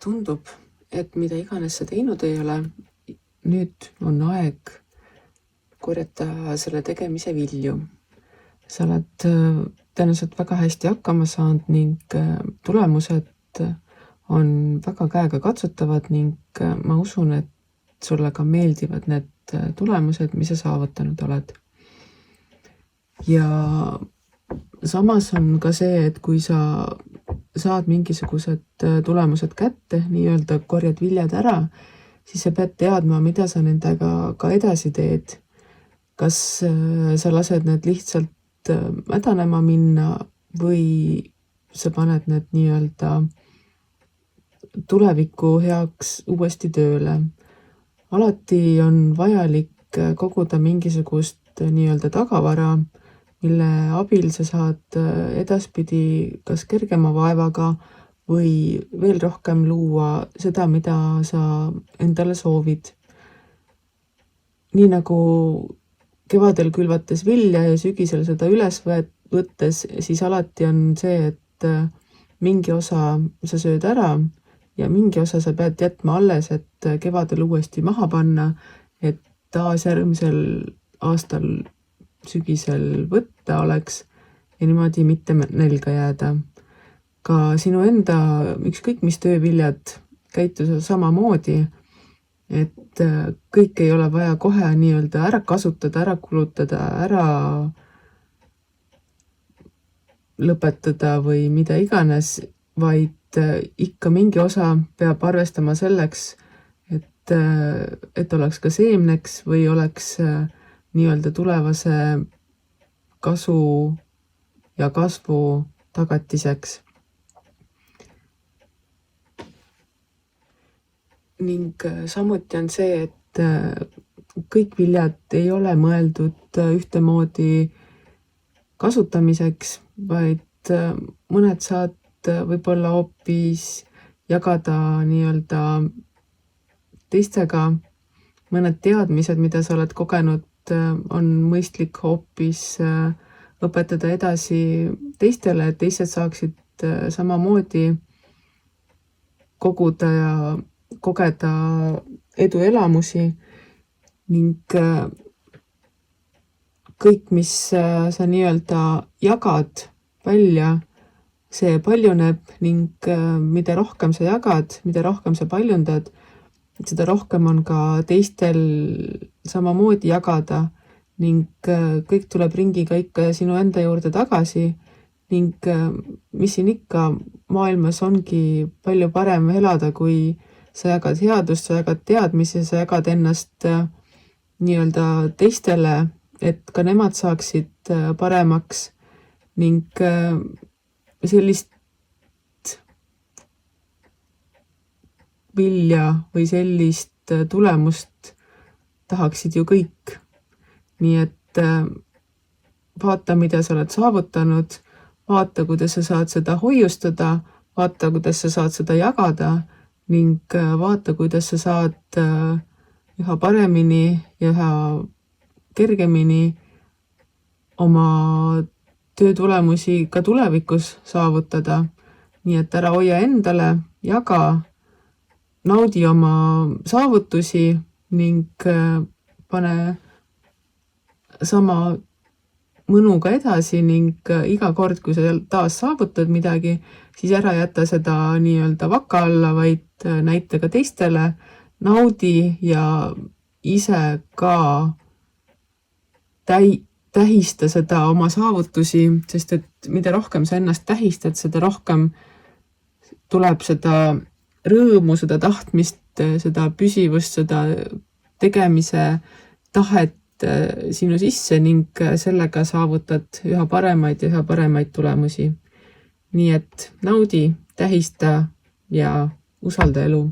Tundub, et mida iganes sa teinud ei ole, nüüd on aeg korjata selle tegemise vilju. Sa oled tõenäoliselt väga hästi hakkama saanud ning tulemused on väga käega katsutavad ning ma usun, et sulle ka meeldivad need tulemused, mis sa saavutanud oled. Ja samas on ka see, et kui sa saad mingisugused tulemused kätte, nii-öelda korjad viljad ära, siis sa pead teadma, mida sa nendega ka edasi teed. Kas sa lased need lihtsalt mädanema minna või sa paned need nii-öelda tuleviku heaks uuesti tööle. Alati on vajalik koguda mingisugust nii-öelda tagavara, mille abil sa saad edaspidi kas kergema vaevaga või veel rohkem luua seda, mida sa endale soovid. Nii nagu kevadel külvates vilja ja sügisel seda üles võttes, siis alati on see, et mingi osa sa sööd ära ja mingi osa sa pead jätma alles, et kevadel uuesti maha panna, et taas järgmisel aastal sügisel võtta oleks ja niimoodi mitte nälga jääda. Ka sinu enda ükskõik mis tööviljad käitu samamoodi, et kõik ei ole vaja kohe nii-öelda ära kasutada, ära kulutada, ära lõpetada või mida iganes, vaid ikka mingi osa peab arvestama selleks, et oleks ka seemneks või oleks nii-öelda tulevase kasu ja kasvu tagatiseks. Ning samuti on see, et kõik viljad ei ole mõeldud ühtemoodi kasutamiseks, vaid mõned saad võib-olla hoopis jagada nii-öelda teistega. Mõned teadmised, mida sa oled kogenud, on mõistlik hoopis õpetada edasi teistele, et teised saaksid samamoodi koguda ja kogeda eduelamusi ning kõik, mis sa nii-öelda jagad välja, see paljuneb ning mida rohkem sa jagad, mida rohkem sa paljundad, seda rohkem on ka teistel samamoodi jagada ning kõik tuleb ringiga ikka sinu enda juurde tagasi ning mis siin ikka maailmas ongi palju parem elada, kui sa jagad headust, sa jagad teadmisi, sa jagad ennast nii-öelda teistele, et ka nemad saaksid paremaks ning sellist vilja või sellist tulemust tahaksid ju kõik. Nii et vaata, mida sa oled saavutanud, vaata, kuidas sa saad seda hoiustada, vaata, kuidas sa saad seda jagada ning vaata, kuidas sa saad üha paremini ja üha kergemini oma töötulemusi ka tulevikus saavutada. Nii et ära hoia endale, jaga, naudi oma saavutusi ning pane sama mõnuga edasi ning iga kord, kui sa taas saavutad midagi, siis ära jäta seda nii-öelda vaka alla, vaid näita ka teistele, naudi ja ise ka tähista seda oma saavutusi, sest et mida rohkem sa ennast tähistad, seda rohkem tuleb seda rõõmu, seda tahtmist, seda püsivust, seda tegemise tahet sinu sisse ning sellega saavutad üha paremaid tulemusi. Nii et naudi, tähista ja usalda elu.